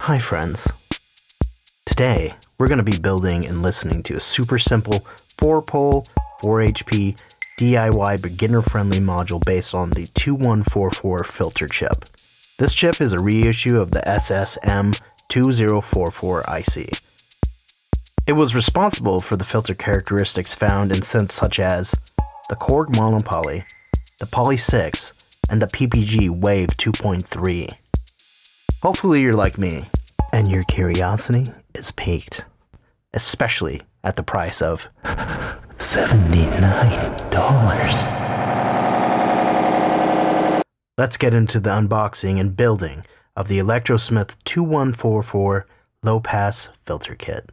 Hi friends. Today, we're going to be building and listening to a super simple 4-pole, 4HP, DIY beginner-friendly module based on the 2144 filter chip. This chip is a reissue of the SSM2044 IC. It was responsible for the filter characteristics found in synths such as the Korg Monopoly, the Poly 6, and the PPG Wave 2.3. Hopefully you're like me, and your curiosity is piqued, especially at the price of $79. Let's get into the unboxing and building of the Electro Smith 2144 low-pass filter kit.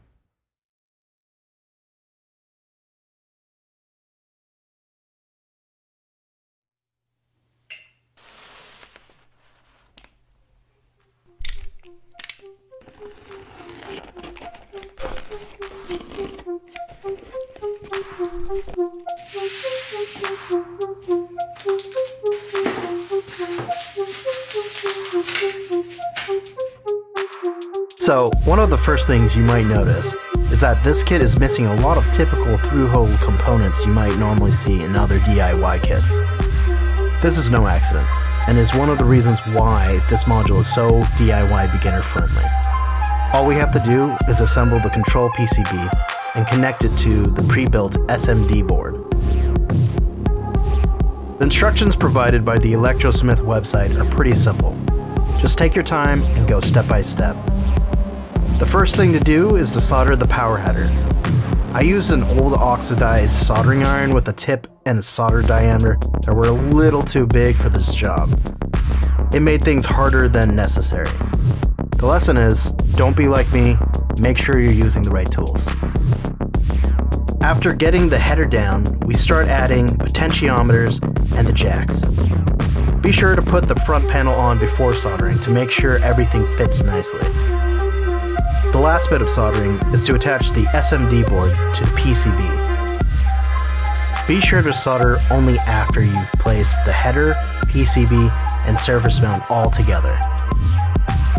So, one of the first things you might notice is that this kit is missing a lot of typical through-hole components you might normally see in other DIY kits. This is no accident, and is one of the reasons why this module is so DIY beginner friendly. All we have to do is assemble the control PCB and connect it to the pre-built SMD board. The instructions provided by the Electro Smith website are pretty simple. Just take your time and go step by step. The first thing to do is to solder the power header. I used an old oxidized soldering iron with a tip and a solder diameter that were a little too big for this job. It made things harder than necessary. The lesson is, don't be like me, make sure you're using the right tools. After getting the header down, we start adding potentiometers and the jacks. Be sure to put the front panel on before soldering to make sure everything fits nicely. The last bit of soldering is to attach the SMD board to the PCB. Be sure to solder only after you've placed the header, PCB, and surface mount all together.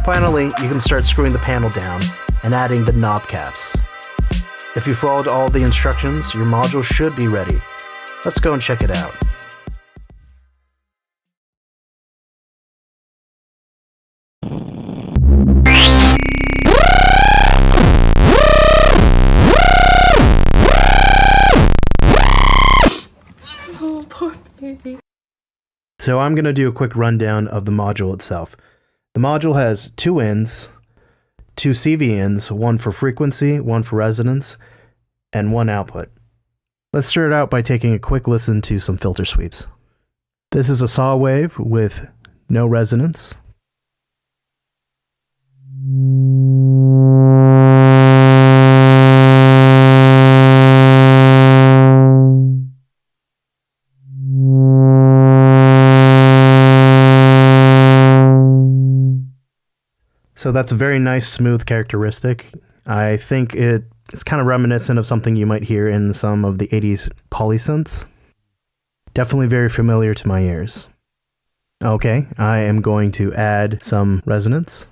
Finally, you can start screwing the panel down and adding the knob caps. If you followed all the instructions, your module should be ready. Let's go and check it out. Oh, poor baby. So I'm going to do a quick rundown of the module itself. The module has two ins, two CV ins, one for frequency, one for resonance, and one output. Let's start out by taking a quick listen to some filter sweeps. This is a saw wave with no resonance. So that's a very nice, smooth characteristic. I think it's kind of reminiscent of something you might hear in some of the 80s polysynths. Definitely very familiar to my ears. Okay, I am going to add some resonance.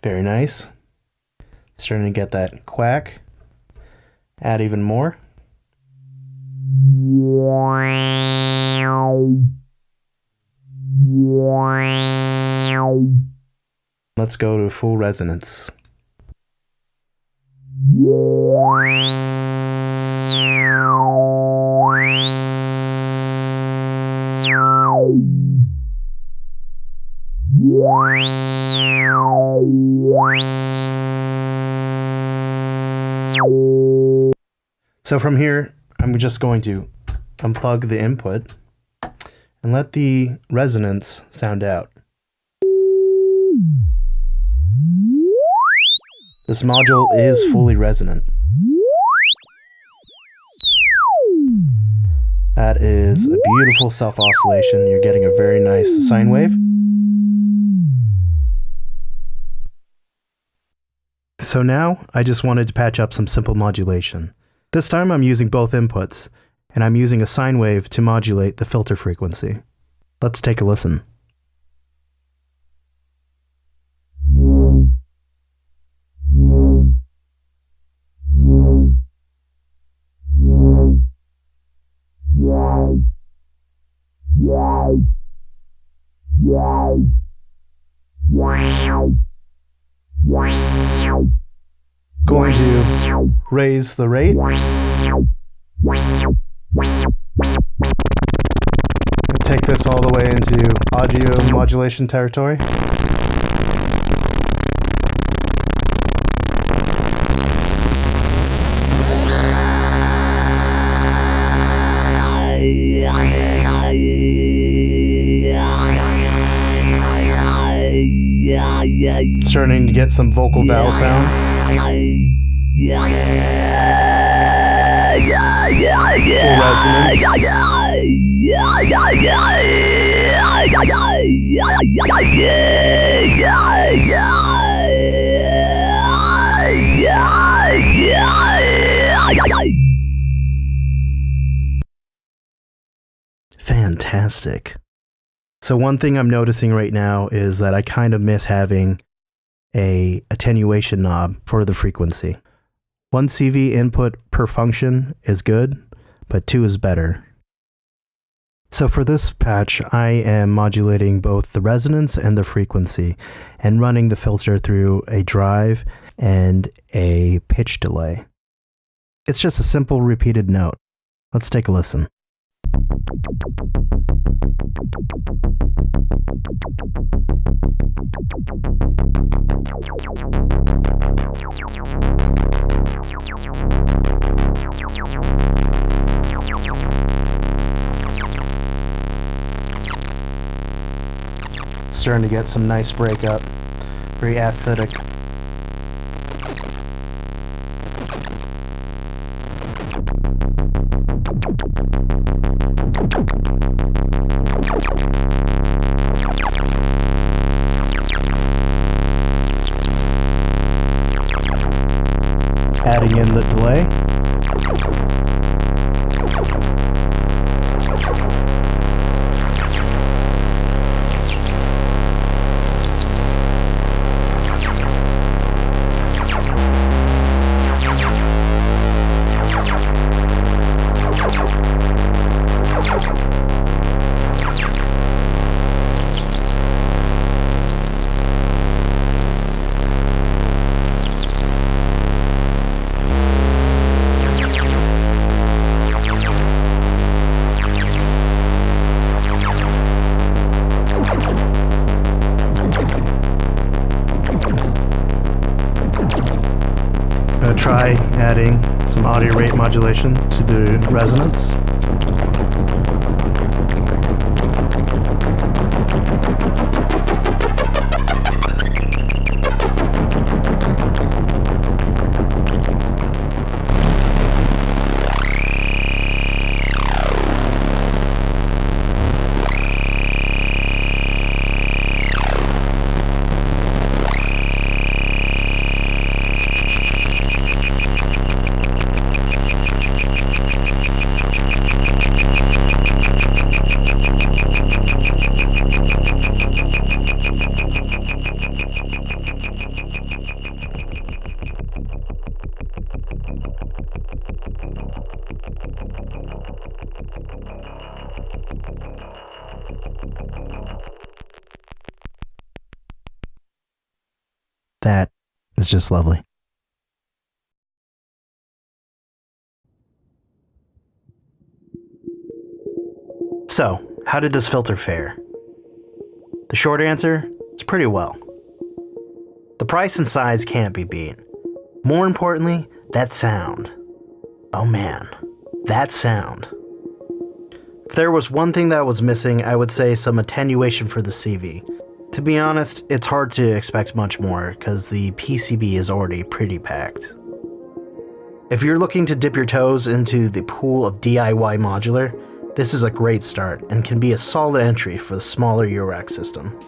Very nice. Starting to get that quack. Add even more. Let's go to full resonance. So from here, I'm just going to unplug the input and let the resonance sound out. This module is fully resonant. That is a beautiful self-oscillation. You're getting a very nice sine wave. So now, I just wanted to patch up some simple modulation. This time I'm using both inputs, and I'm using a sine wave to modulate the filter frequency. Let's take a listen. Going to raise the rate. Take this all the way into audio modulation territory. Starting to get some vocal vowel sound. Full resonance. Fantastic. So one thing I'm noticing right now is that I kind of miss having a attenuation knob for the frequency. 1 CV input per function is good, but 2 is better. So for this patch, I am modulating both the resonance and the frequency and running the filter through a drive and a pitch delay. It's just a simple repeated note. Let's take a listen. Starting to get some nice breakup, very acidic. Adding in the delay. Try adding some audio rate modulation to the resonance. That is just lovely. So, how did this filter fare? The short answer is pretty well. The price and size can't be beat. More importantly, that sound. Oh man, that sound. If there was one thing that was missing, I would say some attenuation for the CV. To be honest, it's hard to expect much more because the PCB is already pretty packed. If you're looking to dip your toes into the pool of DIY modular, this is a great start and can be a solid entry for the smaller Eurorack system.